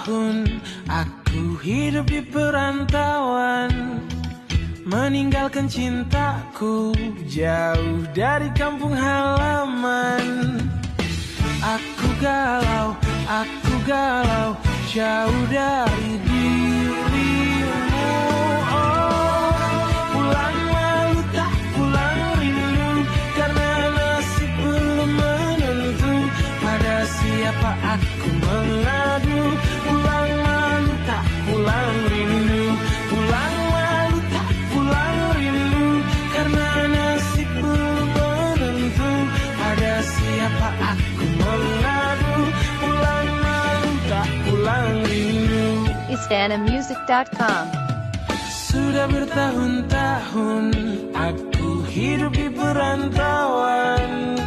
tahun aku hidup di perantauan, meninggalkan cintaku jauh dari kampung halaman. Aku galau, jauh dari dirimu. Oh, pulang malu tak pulang rindu, karena nasib belum menentu. Pada siapa aku mengadu? Pulang malu tak pulang rindu, pulang malu tak pulang rindu, karena nasib belum menentu. Pada siapa aku mengadu? Pulang malu tak pulang rindu. istanamusic.com. Sudah bertahun-tahun aku hidup di perantauan.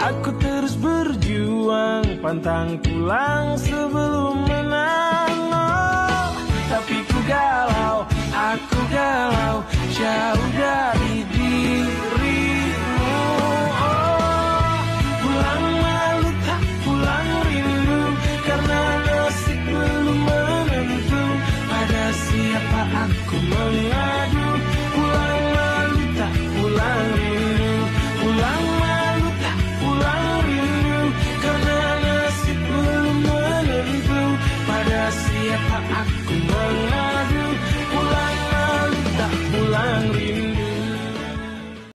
Aku terus berjuang, pantang pulang sebelum menang. Oh, tapi aku galau, jauh dari